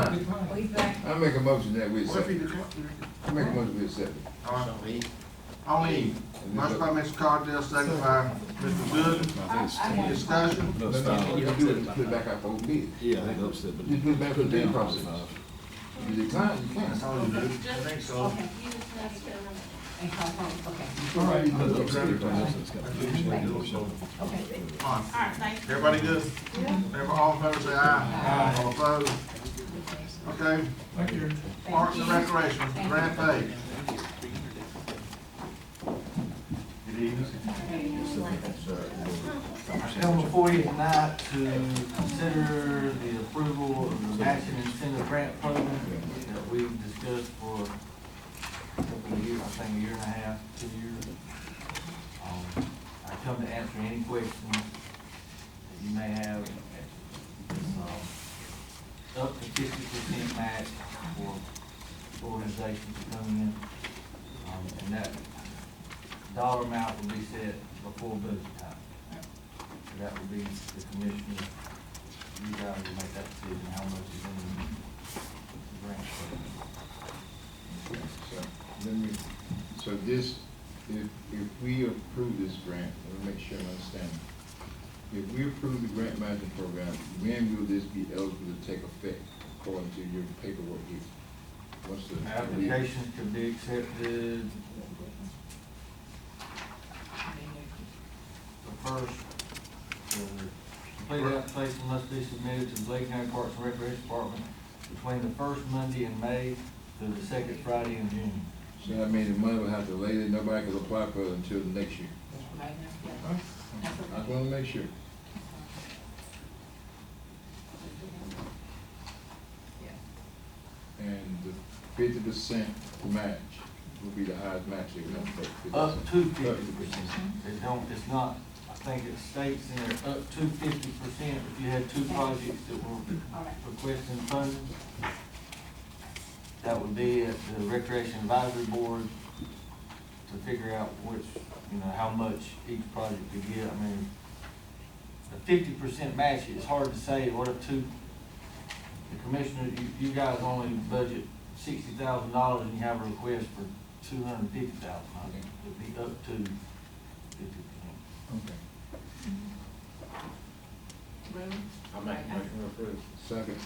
decline. Oh, he's back. I make a motion that we What if accept he it. declined? I make a motion we accept it. All right. On E, motion by Mr. Cardell, second by Mr. Gooden. Any discussion? No, no, you do it, put it back out for open bid. Yeah, I think upset, but You put it back for the bid down process. 25. You decline, you That's can't. all you do. I think so. Okay. And call home, okay. All right. But upset, everybody else has got- Okay. All right. Alright, thank you. Everybody good? Everybody, all in favor say aye. All opposed? Okay. Thank you. Parks and Recreation, grant page. Good evening. I come before you tonight to consider the approval of the matching incentive grant program that we've discussed for a couple of years, I think a year and a half, 2 years. I come to answer any questions that you may have. It's up to 50% match for organizations to come in. And that dollar amount will be set before budget time. So that will be the commissioner, you guys will make that decision, how much is in the grant program. So, let me, so this, if we approve this grant, let me make sure I understand. If we approve the grant management program, when will this be eligible to take effect according to your paperwork here? What's the? Applications can be accepted the first, complete application must be submitted to the Lake County Parks and Recreation Department between the first Monday in May to the second Friday in June. So that means the money will have to lay there, nobody can apply for it until the next year. I just wanna make sure. And the 50% match will be the highest match they can take. Up to 50%. It don't, it's not, I think it states in there, up to 50% if you had two projects that were requesting funding. That would be at the Recreation Advisory Board to figure out which, how much each project could get. I mean, the 50% match, it's hard to say what if the commissioner, you guys only budget $60,000 and you have a request for $250,000. I think it'd be up to 50%. Okay. I make a motion to approve. Second.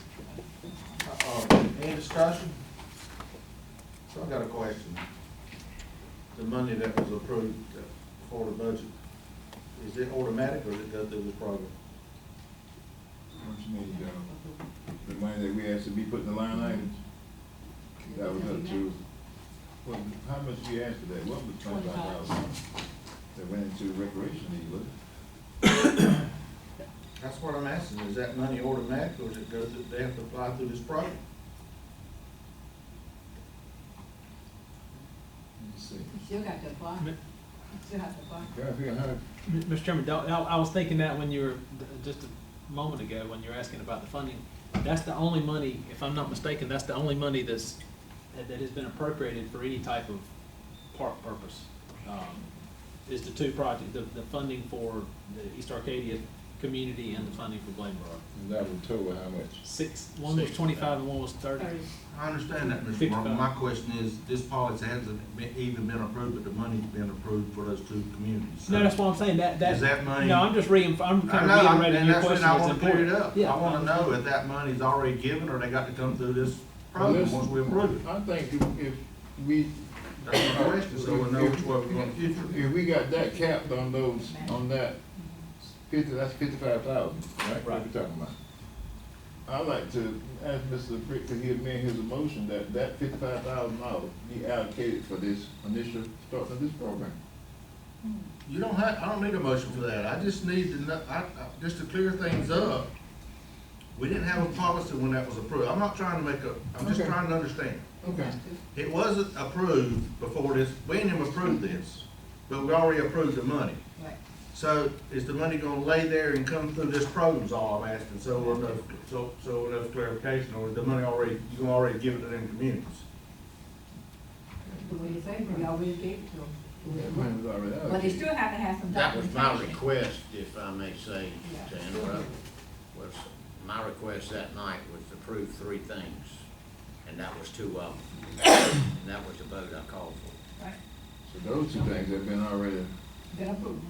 Any discussion? So I got a question. The money that was approved for the budget, is it automatic or does it go through this program? What you mean, the money that we asked to be put in the line items? That was up to, well, how much we asked for that? What was $25,000 that went into recreation need, was it? That's what I'm asking. Is that money automatic or does it go through, they have to apply through this program? Let's see. You still got to apply. You still have to apply. Gotta figure out how, Mr. Chairman, I was thinking that when you were, just a moment ago, when you were asking about the funding, that's the only money, if I'm not mistaken, that's the only money that has been appropriated for any type of park purpose. Is the two projects, the funding for the East Arcadia community and the funding for Bladeboro. and that would total how much? One was 25 and one was 30. I understand that, Mr. 55. Morgan. My question is, this policy hasn't even been approved, but the money's been approved for those two communities. So No, that's what I'm saying, is that money? no, I'm just I'm I kind of know, reiterating and your that's question. when I It's want to clear it important. up. Yeah, I want to know if that money's already given or they got to come through this program once we approve it. I think if we, That's my question, so we know which way we're going in the future. if we got that capped on those, on that 50, that's 55,000, right? What we talking about? I'd like to ask Mr. Brick to hear me his motion that $55,000 be allocated for this initial start of this program. You don't have, I don't need a motion for that. I just need to know, just to clear things up. We didn't have a policy when that was approved. I'm not trying to make I'm just Okay. trying to understand. Okay. It wasn't approved before this, we didn't even approve this, but we already approved the money. Right. So is the money gonna lay there and come through this program is all I'm asking, so we'll know, so enough clarification, or is the money already, you gonna already give it to them communities? The way you say, we already gave it to them. That money was already But they allocated. still have to have some That was my documentation. request, if I may say, to interrupt, was my request that night was to approve 3 things, and that was 2 of them. And that was the vote I called for. Right, So those 2 things have been already, been approved.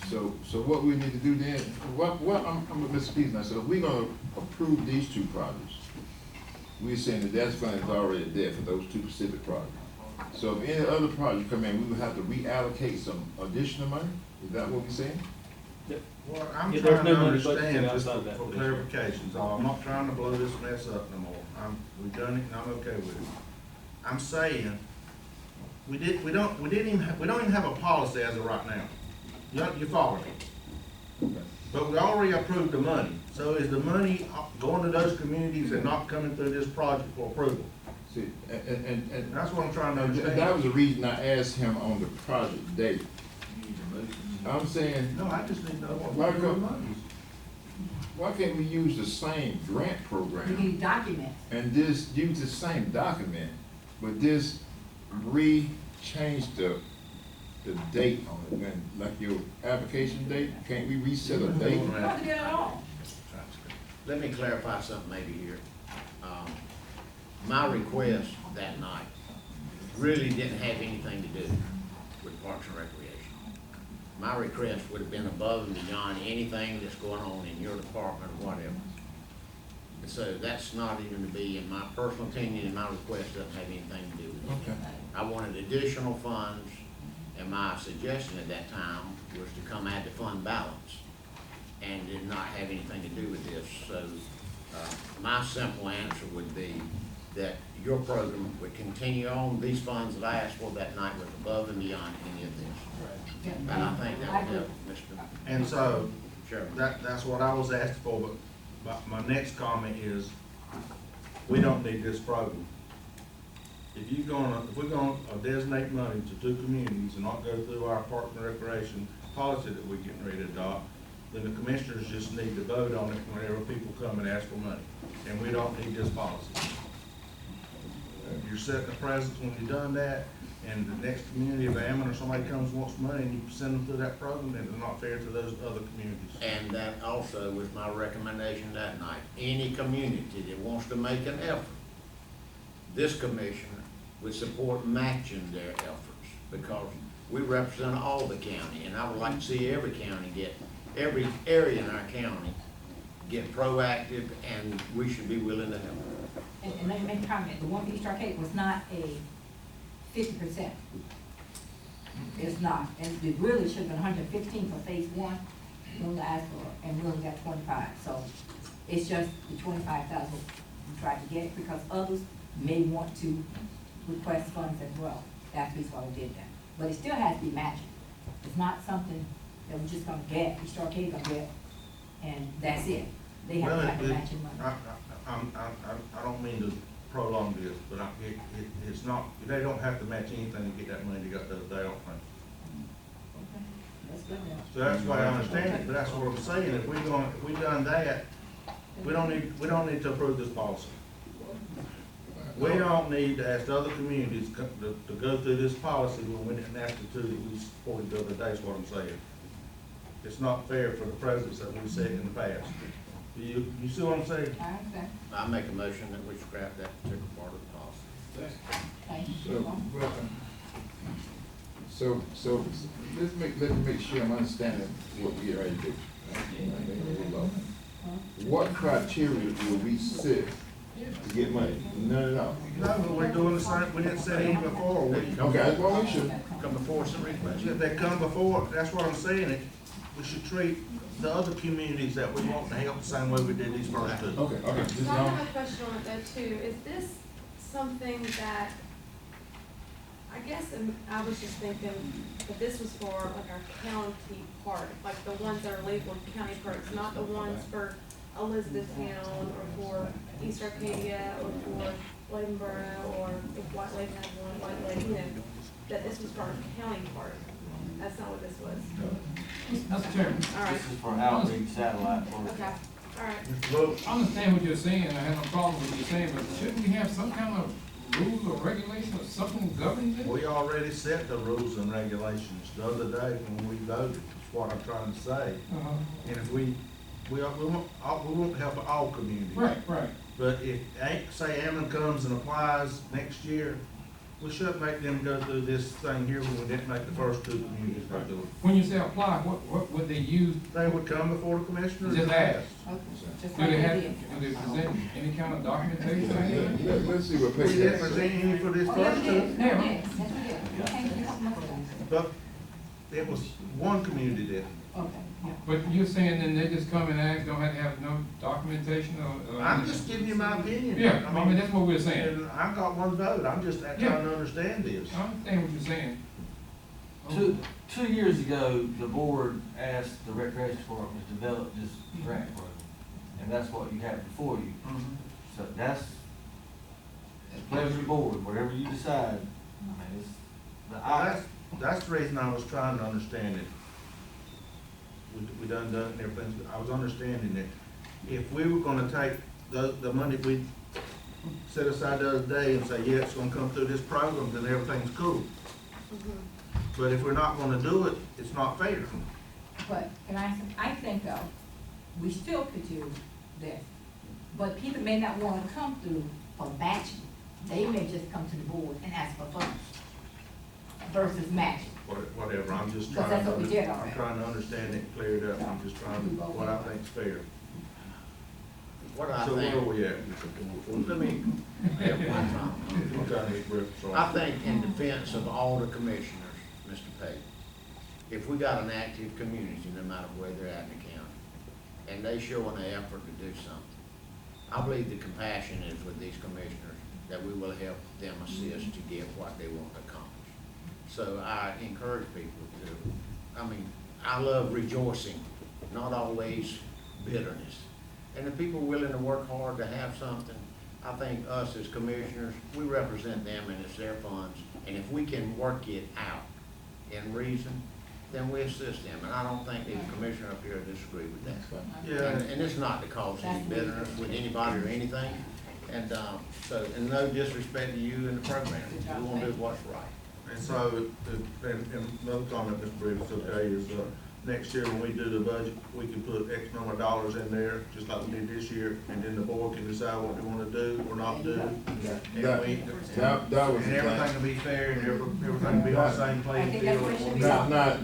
so what we need to do then, I'm with Mr. Peterson, I said, if we're gonna approve these 2 projects, we're saying that that's fund is already there for those 2 specific projects. So if any other project come in, we would have to reallocate some additional money? Is that what we're saying? Well, I'm Yeah, there's trying to no money budgeted understand, just outside for that for for this. clarification, so I'm not trying to blow this mess up no more. We've done it and I'm okay with it. I'm saying, we don't even have a policy as of right now. You follow me? But we already approved the money. So is the money going to those communities and not coming through this project for approval? See, and That's what I'm trying to that understand. was the reason I asked him on the project date. I'm saying, No, I just need to know what Why we're doing go- money. why can't we use the same grant You program need documents. and just use the same document, but just change the date on it, when, like your application date, can't we reset a date? You don't have to get it all. Let me clarify something maybe here. My request that night really didn't have anything to do with Parks and Recreation. My request would have been above and beyond anything that's going on in your department or whatever. And so that's not even to be, in my personal opinion, and my request doesn't have anything to do with it. Okay. I wanted additional funds, and my suggestion at that time was to come add the fund balance, and did not have anything to do with this. So, my simple answer would be that your program would continue on. These funds that I asked for that night was above and beyond any of this. Yeah, And I think that would help, Mr. And so, Chairman. that's what I was asked for, but my next comment is, we don't need this program. If we're gonna designate money to 2 communities and not go through our Park and Recreation policy that we're getting ready to adopt, then the commissioners just need to vote on it whenever people come and ask for money. And we don't need this policy. You're setting the precedent when you've done that, and the next community, if Ammon or somebody comes and wants money, and you send them through that program, then it's not fair to those other communities. And that also was my recommendation that night. Any community that wants to make an effort, this commission would support matching their efforts, because we represent all the county, and I would like to see every county every area in our county get proactive, and we should be willing to help. And let me make a comment, the one East Arcade was not a 50%. It's not, and it really should have been 115 for phase 1, we only asked for, and we only got 25, so it's just the 25,000 we tried to get, because others may want to request funds as well. That's the reason why we did that, but it still has to be matching. It's not something that we're just gonna get, East Arcade gonna get, and that's it. They have to have the matching money. I don't mean to prolong this, but it's not, they don't have to match anything to get that money they got the other day, I don't think. Okay, that's good now. So that's why I understand it, but that's what I'm saying, if we done that, we don't need to approve this policy. We don't need to ask other communities to go through this policy when we didn't ask the 2 that we supported the other day, is what I'm saying. It's not fair for the presidents that we said in the past. You see what I'm saying? I understand, I make a motion that we scrap that particular part of the policy. thank you. So let me make sure I'm understanding what we get ready to do. What criteria will we set to get money? No. No, but we're doing the same, we didn't say any before. Okay, that's what we should. Come before us and request. If they come before, that's what I'm saying, we should treat the other communities that we want to help the same way we did these first 2. Okay. So I have a question on it though too. Is this something that, I guess I was just thinking that this was for like our county part, like the ones that are labeled county parks, not the ones for Elizabethtown or for East Arcadia or for Bladenboro, or if White Lake had one, White Lake, you know, that this was for our county part. That's not what this was. Mr. Chairman, All right, This is for outreach satellite work. okay, all right. Well, I understand what you're saying, and I have no problem with what you're saying, but shouldn't we have some kind of rules or regulation or something governing this? we already set the rules and regulations the other day when we voted, is what I'm trying to say. Uh-huh. And if we we won't help all communities. Right, right. But if, say Ammon comes and applies next year, we shouldn't make them go through this thing here when we didn't make the first two communities go through it. When you say apply, what would they use? They would come before the commissioners Just and ask. ask. Okay, just Do like they they have, did. do they present any kind of documentation? Let's see what We page didn't that present says. any for this Oh, yeah, first we two, did. Yeah. Yes, we did. We came to some of them. but it was one community that. Okay, yeah. But you're saying then they just come and ask, don't have to have no documentation or? I'm just giving you my opinion. Yeah, I mean, that's what we're saying. And I got one vote, I'm just trying Yeah. to understand this. I understand what you're saying. Two years ago, the board asked the recreation department to develop this grant program, and that's what you have before you. So that's, it's pleasure of the board, whatever you decide. I mean, it's, That's the reason I was trying to understand it. We done it and everything, I was understanding that if we were gonna take the money we set aside the other day and say, yeah, it's gonna come through this program, then everything's cool. But if we're not gonna do it, it's not fair. But, can I think though, we still could do this, but people may not wanna come through for matching. They may just come to the board and ask for funds versus matching. Whatever, I'm just Because trying that's to, what we did I'm already. trying to understand it and clear it up, I'm just trying to, what I think's fair. What I So where are think, we at? let me have one time. I'm trying to get breath, sorry. I think in defense of all the commissioners, Mr. Pate, if we got an active community, no matter where they're at in the county, and they show an effort to do something, I believe the compassion is with these commissioners that we will help them assist to get what they want to accomplish. So I encourage people to, I love rejoicing, not always bitterness. And the people willing to work hard to have something, I think us as commissioners, we represent them and it's their funds. And if we can work it out in reason, then we assist them. And I don't think the commissioner up here disagree with that. Yeah. And it's not to cause any bitterness with anybody or anything. And, and no disrespect to you and the program. We want to do what's right. And so, and another comment, Mr. Briggs, okay, is, next year when we do the budget, we can put X number of dollars in there, just like we did this year, and then the board can decide what they wanna do or not do. And That was and the everything thing. will be fair and everything will be on the same playing I think field. that's what it should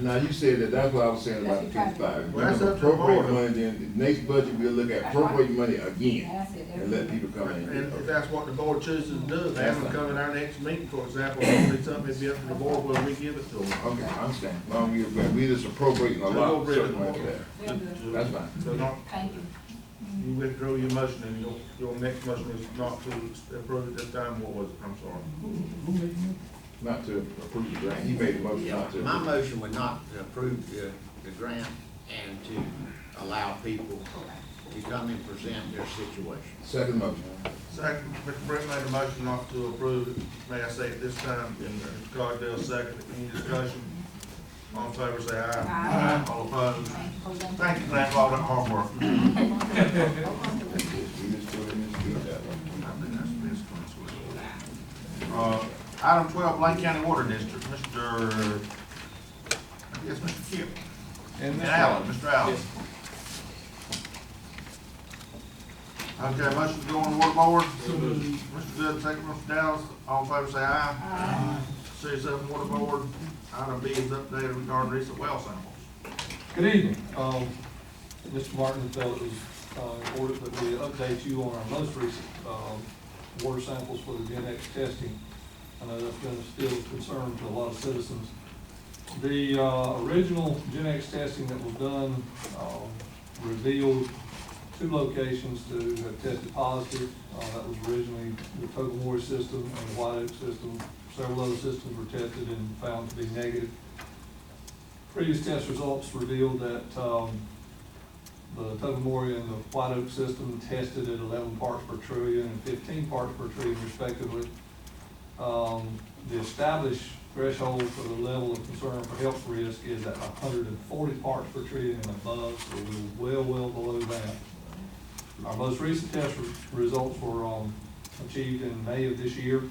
be. Now, you said that, that's what I was saying about the That's what 55. Well, that's We're up to the appropriate board. money, then the next budget, we'll look at appropriate money again, That's it. and let people come in. And if that's what the board chooses to do, if they haven't come in our next meeting, for example, if it's something that'd be up to the board, will we give it to them? Okay, I understand. Long we just appropriating a lot, certain money there. That's fine. So not, Thank you. you withdraw your motion and your next motion is not to approve it this time, what was it? I'm sorry. Not to approve the grant. He made the motion not to. My approve. motion would not to approve the grant and to allow people to come and present their situation. Second motion. Second, Mr. Brett made a motion not to approve it. May I say it this time? And Mr. Cogdell second. Any discussion? All in favor, say aye. Aye. All opposed? Hold on. Thank you, Grant, for all that hard work. We just put it in this bill that way. I think that's the best one. Item 12, Lake County Water District, Mr. Kip. And Allen, Mr. Allen. Okay, motion to go on the water board. Mr. Good, second, Mr. Dallas, all in favor say aye. Aye. Series 7 water board, item B is updated regarding recent well samples. Good evening. Mr. Martin felt it was important that we update you on our most recent water samples for the Gen X testing. I know that's been still a concern to a lot of citizens. The original Gen X testing that was done revealed 2 locations to have tested positive. That was originally the Tobermory system and the White Oak system. Several other systems were tested and found to be negative. Previous test results revealed that the Tobermory and the White Oak system tested at 11 parts per trillion and 15 parts per trillion respectively. The established threshold for the level of concern for health risk is at 140 parts per trillion and above, so we're well below that. Our most recent test results were achieved in May of this year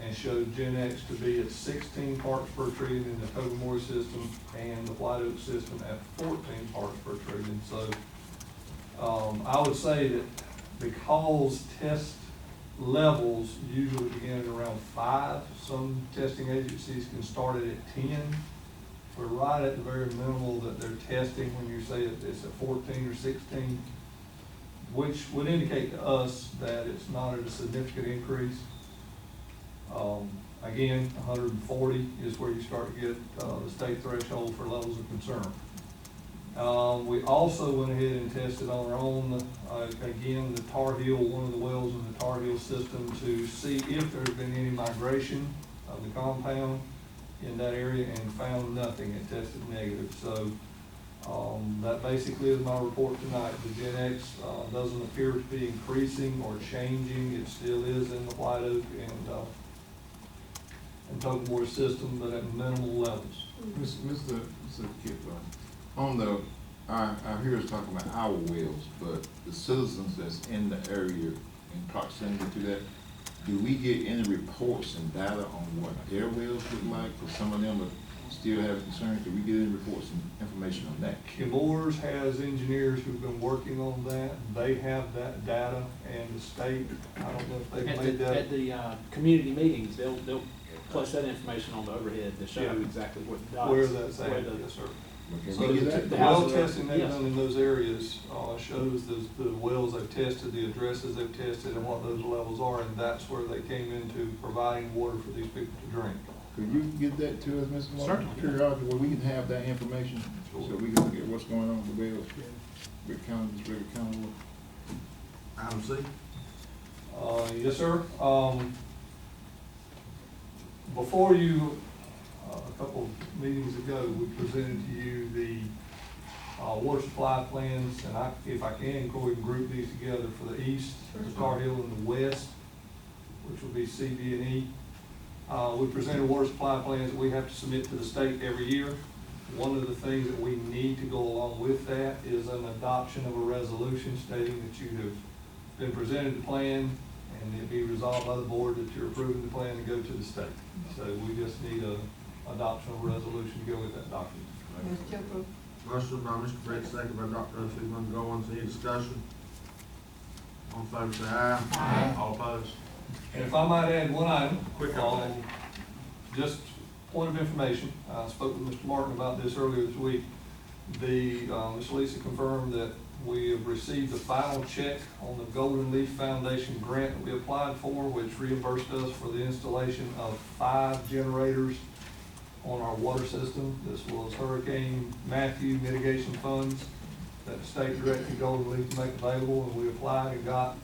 and showed Gen X to be at 16 parts per trillion in the Tobermory system and the White Oak system at 14 parts per trillion. So I would say that because test levels usually begin at around 5, some testing agencies can start it at 10. We're right at the very minimal that they're testing when you say that it's at 14 or 16, which would indicate to us that it's not at a significant increase. Again, 140 is where you start to get the state threshold for levels of concern. We also went ahead and tested on our own, again, the Tar Heel, one of the wells in the Tar Heel system, to see if there's been any migration of the compound in that area, and found nothing. It tested negative. So that basically is my report tonight. The Gen X doesn't appear to be increasing or changing. It still is in the White Oak and Tocumwar system, but at minimal levels. Mr. Kip, on the, I hear us talking about our wells, but the citizens that's in the area in proximity to that, do we get any reports and data on what their wells look like? Because some of them are still have concerns. Do we get any reports and information on that? Chemours has engineers who've been working on that. They have that data, and the state, I don't know if they've made that. At the community meetings, they'll place that information on the overhead to show Yeah. exactly what the dots. Where that's where at, the- yes, sir. Okay, So we get the that? the well house- testing they've yes. done in those areas shows the wells they've tested, the addresses they've tested, and what those levels are, and that's where they came into providing water for these people to drink. Could you get that to us, Mr. Martin? Certainly. Periodically, where we can have that information, so we can look at what's going on with the wells. Rick County, Rick County. Item C. Yes, sir. Before you, a couple of meetings ago, we presented to you the water supply plans, and if I can, go ahead and group these together for the east, the Tar Heel, and the west, which will be C, B, and E. We presented water supply plans that we have to submit to the state every year. One of the things that we need to go along with that is an adoption of a resolution stating that you have been presented the plan, and it be resolved by the board that you're approving the plan to go to the state. So we just need a adoption of a resolution to go with that document. Mr. Chipper? Motion by Mr. Brett, second by Dr. O'Sullivan Goins. Any discussion? All in favor say aye. Aye. All opposed? And if I might add one item. Quick update. Just point of information, I spoke with Mr. Martin about this earlier this week. Ms. Lisa confirmed that we have received the final check on the Golden Leaf Foundation grant that we applied for, which reimbursed us for the installation of 5 generators on our water system. This was Hurricane Matthew mitigation funds that the state directed Golden Leaf to make available, and we applied and got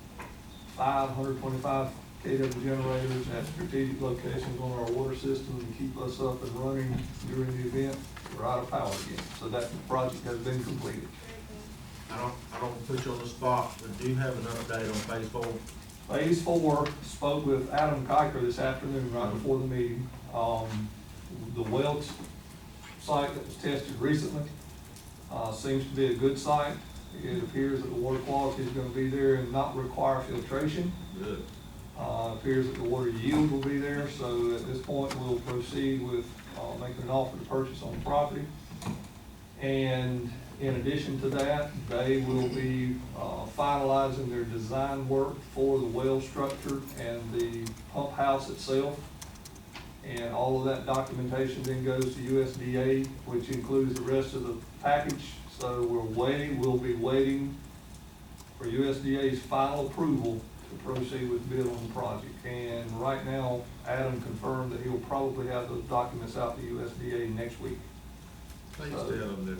525 kW generators at strategic locations on our water system to keep us up and running during the event. We're out of power again, so that project has been completed. I don't put you on the spot, but do you have an update on phase 4? Phase 4, spoke with Adam Kiker this afternoon, right before the meeting. The well site that was tested recently, seems to be a good site. It appears that the water quality is gonna be there and not require filtration. Good. Appears that the water yield will be there, so at this point, we'll proceed with, making an offer to purchase on the property. And in addition to that, they will be, finalizing their design work for the well structure and the pump house itself. And all of that documentation then goes to USDA, which includes the rest of the package. So we'll be waiting for USDA's final approval to proceed with bid on the project. And right now, Adam confirmed that he'll probably have those documents out to USDA next week. Please tell them that,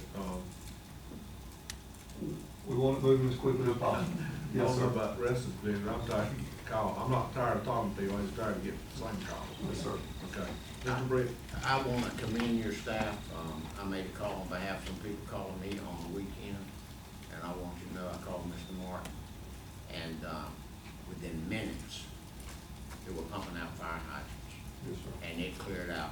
We want it moving as quickly as possible. I Yes, don't know sir. about the rest of the business, I'm tired of calling, I'm not tired of talking to people, I'm just tired of getting the same calls. Yes, sir. Okay. Mr. Brett? I want to commend your staff. I made a call on behalf of some people calling me on the weekend, and I want you to know I called Mr. Martin, and within minutes, they were pumping out fire hydrants, Yes, sir. and it cleared out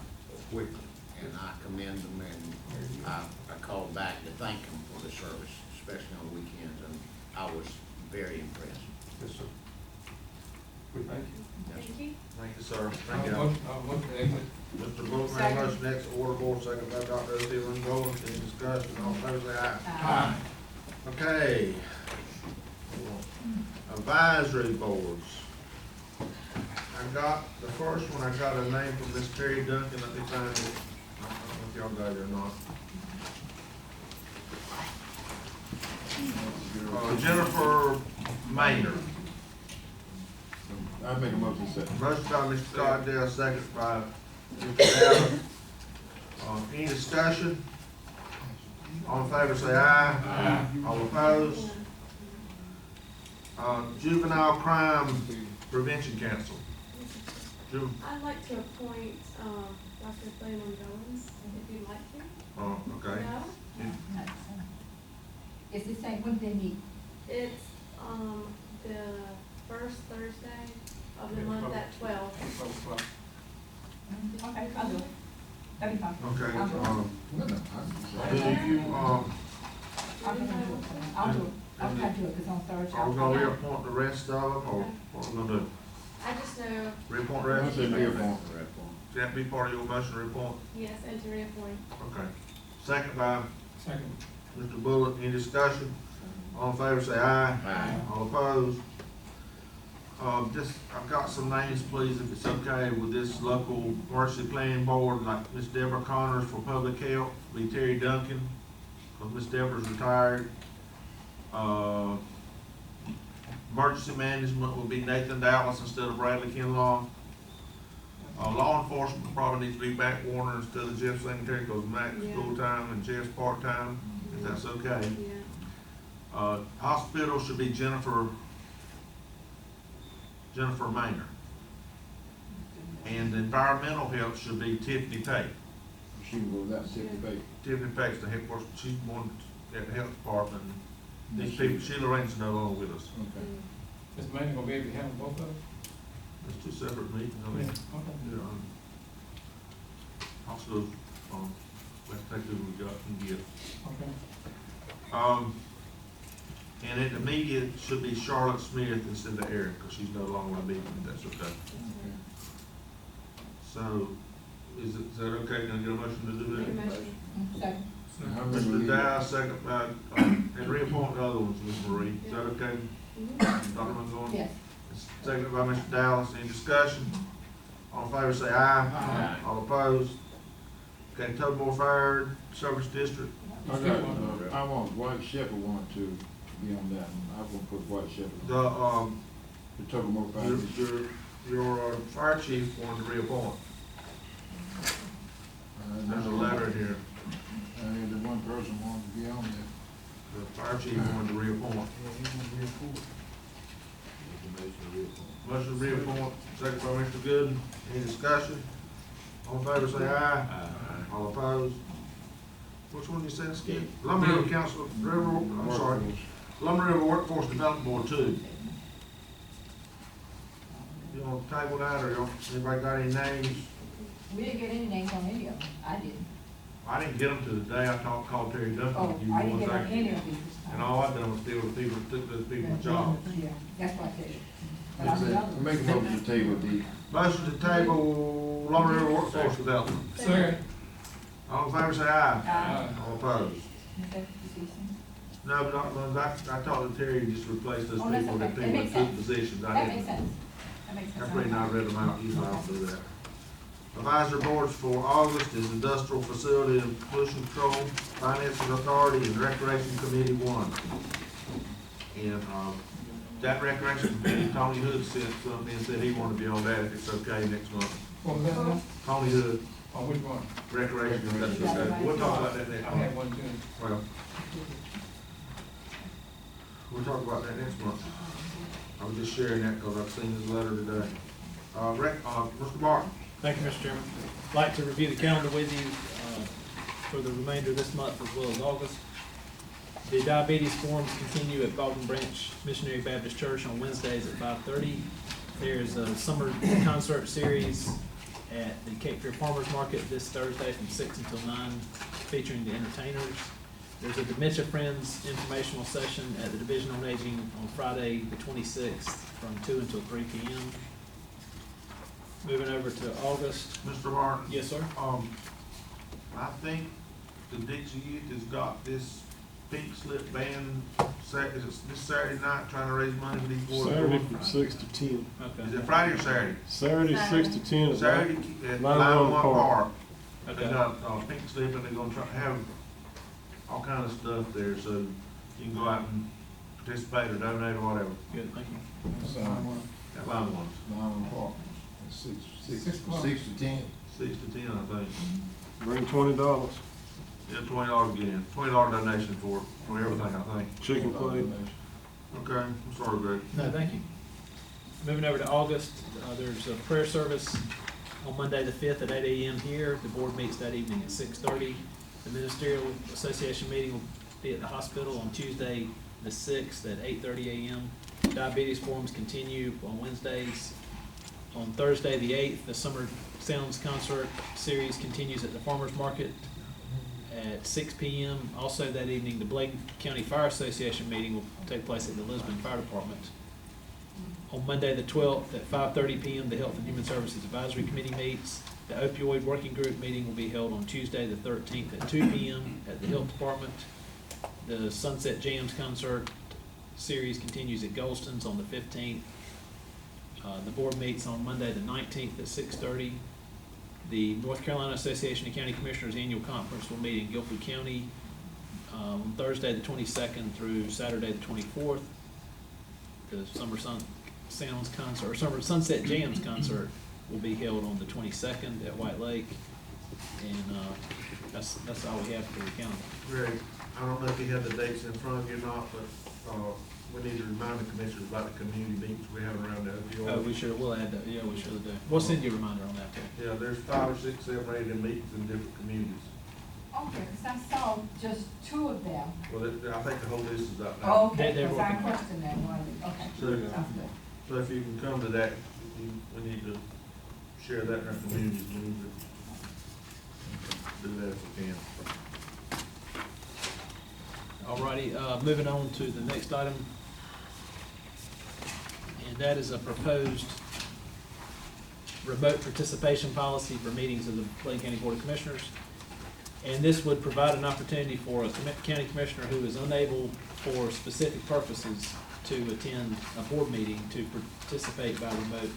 quickly. And I commend them, and I called back to thank them for the service, especially on the weekends, and I was very impressed. Yes, sir. We thank you. Yes, sir. Thank you. Thank you, sir. Thank you. I'll look at it. Mr. Brooks made a motion, next order board, second by Dr. O'Sullivan Goins. Any discussion, all in favor say aye. Aye. Okay, Advisory boards. I got, the first one, I got a name from Miss Terry Duncan, let me find it. I don't know if y'all got it or not. Jennifer Maynard. I make a motion to second. Motion by Mr. Cordell, second by Mr. Allen. Any discussion? All in favor say aye. Aye. All opposed? Juvenile Crime Prevention Council. I'd like to appoint, Dr. Clayton Jones, if you'd like to. Oh, okay. No? Is this saying, when do they meet? It's, the first Thursday of the month at 12. Okay, I'll do it. That'd be fine. Okay, I'll do it. do you, I'll do it. I'll do it. I'll try to do it, because on Thursday. are we gonna reappoint the rest of them, or what we gonna do? I just know, Reappoint the I rest? say reappoint. Should that be part of your motion, to reappoint? yes, and to reappoint. Okay. Second by Second. Mr. Bullock, any discussion? All in favor say aye. Aye. All opposed? I've got some names, please, if it's okay, with this local emergency planning board, like Miss Deborah Connors for public health, be Terry Duncan, because Miss Deborah's retired. Emergency management will be Nathan Dallas instead of Bradley Kinlaw. Law enforcement probably needs to be Matt Warner instead of Jeff Singletary, because Matt's Yeah. full-time and Jeff's part-time, if that's okay. Yeah. Hospital should be Jennifer Maynard. And environmental health should be Tiffany Pate. She can go without Tiffany Bates. Tiffany Pate's the head person, she's one at the health department. These people, Sheila Raines is no longer with us. Okay. Ms. Manning gonna be able to handle both of them? It's two separate meetings, I mean, Okay. also, let's take who we got and get. Okay. And at the media, it should be Charlotte Smith instead of Erin, because she's no longer a meeting, if that's okay. So, is that okay? Can I get a motion to do Make a that? motion. Second. Mr. Dow, second by, and reappoint the other ones, Ms. Marie, is that okay? Dr. Montgomery? Yes. Second by Mr. Dallas, any discussion? All in favor say aye. Aye. All opposed? Okay, Tugmore Fire Service District, I want White Shepherd want to be on that one. I want to put White Shepherd. the, The Tuckamore Fire. your fire chief wanted to reappoint. There's a letter here. The one person wanted to be on there. The fire chief wanted to reappoint. Motion to reappoint, second by Mr. Gooden. Any discussion? All in favor say aye. All opposed? Which one you said, Skip? Lumber River Council, I'm sorry, Lumber River Workforce Development Board too. You want to table that, or anybody got any names? We didn't get any names on any of them. I didn't. I didn't get them to the day I called Terry Duncan. Oh, You I didn't ones get on I- any of these. And all I done was deal with people that took those people's jobs. Yeah, that's what I said. But I mean, others- Make a motion to table D. Motion to table Lumber River Workforce Development. Second. All in favor say aye. Aye. All opposed? Is that deceased? No, but I talked to Terry and just replaced those Oh, that's people that okay. That people makes that took sense. positions. I That didn't. makes sense. That makes sense. That's pretty not read them out, usually I don't do that. Advisory boards for August is Industrial Facility and Pollution Control, Finances Authority, and Recreation Committee 1. And, that Recreation Committee, Tony Hood sent something and said he wanted to be on that if it's okay next month. What was that now? Tony Hood, Oh, which one? Recreation, if that's okay. We'll talk about that next I month. had one too. Well, we'll talk about that next month. I was just sharing that because I've seen his letter today. Mr. Martin. Thank you, Mr. Chairman. I'd like to review the calendar with you for the remainder of this month as well as August. The diabetes forums continue at Baldwin Branch Missionary Baptist Church on Wednesdays at 5:30. There's a summer concert series at the Cape Fear Farmers Market this Thursday from 6 until 9, featuring the entertainers. There's a Dementia Friends informational session at the Division on Aging on Friday, the 26th, from 2 until 3 p.m. Moving over to August. Mr. Martin. Yes, sir. I think the Dixie Youth has got this pink slip band, is it this Saturday night, trying to raise money for these boys? Saturday from 6 to 10. Is Okay, it Friday or Saturday? Saturday, 6 to 10 is Saturday at Line Line One One Park. Park. They okay. got, pink slip, and they're gonna try, have all kind of stuff there, so you can go out and participate or donate or whatever. Good, thank you. That's, At Line One, Lyman Park, six Six o'clock. to 10. 6 to 10, I think. Bring $20. Yeah, $20 again, $20 donation for everything, I think. Chicken plate. Okay, I'm sorry, Greg. No, thank you. Moving over to August, there's a prayer service on Monday the 5th at 8 a.m. here. The board meets that evening at 6:30. The Ministerial Association meeting will be at the hospital on Tuesday the 6th at 8:30 a.m. Diabetes forums continue on Wednesdays. On Thursday the 8th, the Summer Sounds Concert Series continues at the Farmers Market at 6 p.m. Also that evening, the Bladen County Fire Association meeting will take place at the Lisbon Fire Department. On Monday, the 12th, at 5:30 p.m., the Health and Human Services Advisory Committee meets. The opioid working group meeting will be held on Tuesday, the 13th, at 2 p.m. at the Health Department. The Sunset Jams Concert Series continues at Golston's on the 15th. The board meets on Monday, the 19th, at 6:30. The North Carolina Association of County Commissioners Annual Conference will meet in Guilford County on Thursday, the 22nd through Saturday, the 24th. The Summer Sounds Concert, or Summer Sunset Jams Concert will be held on the 22nd at White Lake. And that's all we have for the calendar. Greg, I don't know if you have the dates in front of you or not, but we need to remind the commissioners about the community meetings we have around the opioid. Oh, we sure will add that, yeah, we surely do. We'll send you a reminder on that, too. Yeah, there's 5 or 6, 7, 8 of them meetings in different communities. Okay, because I saw just 2 of them. Well, I think the whole list is up now. Oh, okay, They're because I working on it. questioned that one, okay. So- Sounds good. So if you can come to that, we need to share that in our communities, we need to do that if we can. Alrighty, moving on to the next item. And that is a proposed remote participation policy for meetings of the Bladen County Board of Commissioners. And this would provide an opportunity for a county commissioner who is unable for specific purposes to attend a board meeting to participate by remote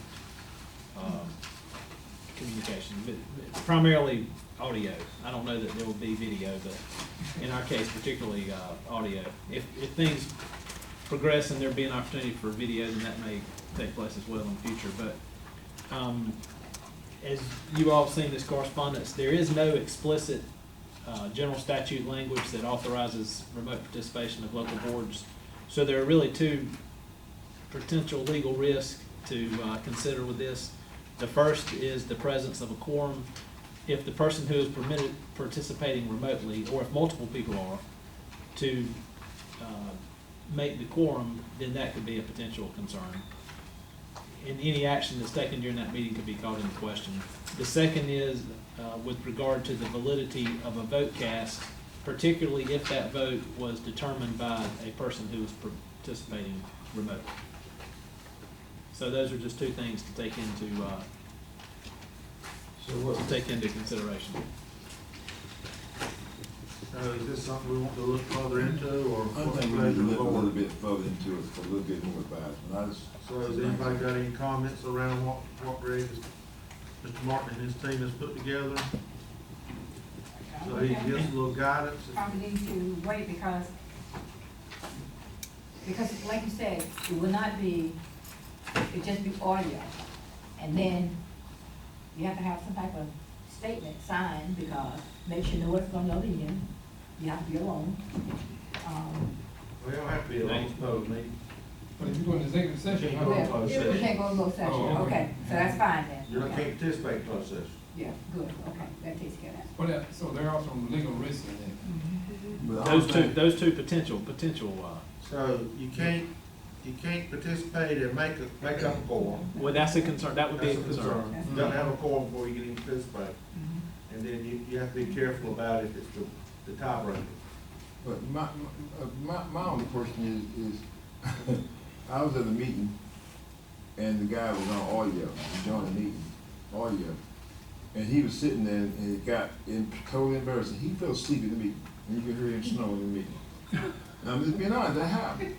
communication, but primarily audio. I don't know that there will be video, but in our case, particularly audio. If things progress and there be an opportunity for video, then that may take place as well in the future. But as you all have seen this correspondence, there is no explicit general statute language that authorizes remote participation of local boards. So there are really 2 potential legal risks to consider with this. The first is the presence of a quorum. If the person who is permitted participating remotely, or if multiple people are, to make the quorum, then that could be a potential concern. And any action that's taken during that meeting could be called into question. The second is with regard to the validity of a vote cast, particularly if that vote was determined by a person who was participating remotely. So those are just 2 things to take into consideration. Is this something we want to look further into, or I what's the think we need pleasure to of the look a little board? bit further into it for a little bit more advisement. So has anybody got any comments around what Greg, Mr. Martin and his team has put together? So he can give us a little guidance. Probably need to wait because like you said, it will not be, it'll just be audio. And then you have to have some type of statement signed because makes you know what's going to in. You have to be alone. We don't have to be a long vote, me. But if you go into executive session, Can't how go in about- closed You session. can't go to closed session, Oh, okay. okay, so that's fine then. You Okay. can't participate in closed session. Yeah, good, okay, that takes care of that. But, so there are some legal risks in it. But I don't think- Those two potential. So you can't participate and make up a quorum. Well, that's a concern. That would be a That's concern. You gotta have a quorum before you can even participate. Mhm. And then you have to be careful about it if it's the tiebreaker. But my only question is I was at a meeting and the guy was on audio, he joined the meeting, audio. And he was sitting there and it got totally embarrassing. He fell asleep in the meeting and you could hear him snoring in the meeting. And I'm just being honest, that happened.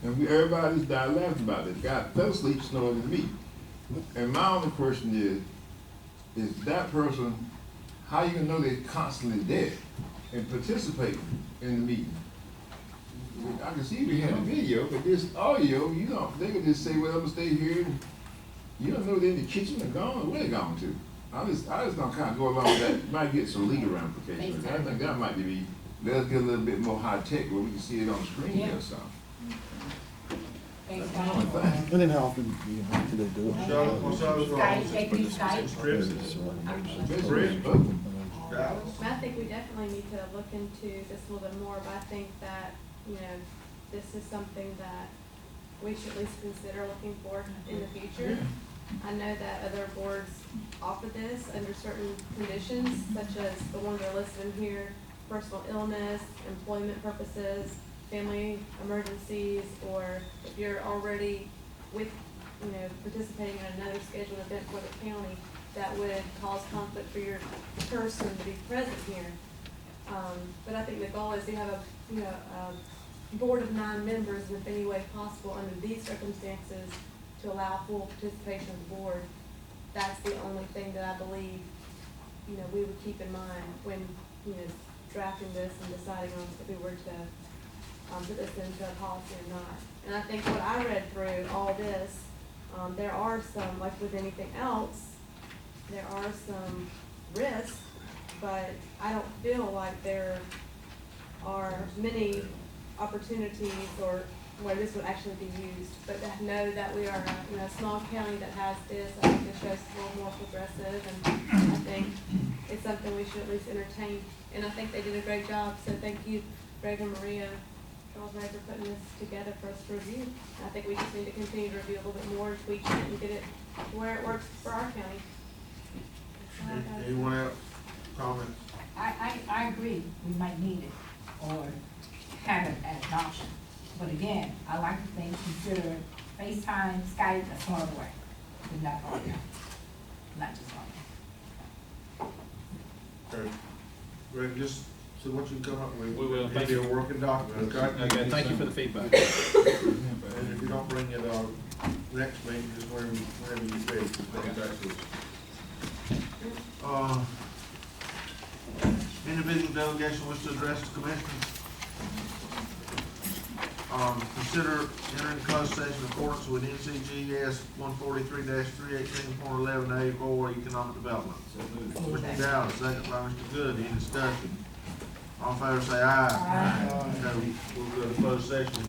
And everybody just died laughing about it. The guy fell asleep snoring in the meeting. And my only question is that person, how you gonna know they're constantly there and participating in the meeting? I can see we had a video, but this audio, you don't, they could just say, well, I'm gonna stay here. And you don't know they're in the kitchen or gone, or where they gone to. I just gonna kind of go along with that. Might get some legal ramifications. I think that might be, let's get a little bit more high tech where we can see it on the screen or something. FaceTime. And then how often do they do it? What's up, Skype, they do Skype. Trips, Dallas? I think we definitely need to look into this a little bit more, but I think that, you know, this is something that we should at least consider looking for in the future. I know that other boards offer this under certain conditions, such as the ones that are listed in here, personal illness, employment purposes, family emergencies, or if you're already with, you know, participating in another scheduled event for the county that would cause conflict for your person to be present here. But I think the goal is to have a board of 9 members, and if any way possible, under these circumstances, to allow full participation of the board. That's the only thing that I believe, you know, we would keep in mind when, you know, drafting this and deciding on if we were to put this into a policy or not. And I think what I read through all this, there are some, like with anything else, there are some risks, but I don't feel like there are many opportunities or where this would actually be used. But to know that we are a small county that has this, I think it shows a little more progressive, and I think it's something we should at least entertain. And I think they did a great job, so thank you, Greg and Maria, Charles Ray, for putting this together for us to review. I think we just need to continue to review a little bit more, tweak it, and get it to where it works for our county. That's all I got. Anyone else comment? I agree, we might need it, or have it as an option. But again, I like to think, consider FaceTime, Skype, a smarter way, but not audio, not just audio. Okay. Greg, just see what you come up with. We will. It'll be a working document, okay? Okay, thank you for the feedback. And if you don't bring it, next meeting, just whenever you ready, just bring it back to us. Individual delegation wish to address the commission. Consider entering closed session in accordance with NCGS 143-318.11A for economic development. Mr. Dallas, second by Mr. Good, any discussion? All in favor say aye. Aye. Okay, we'll go to closed session.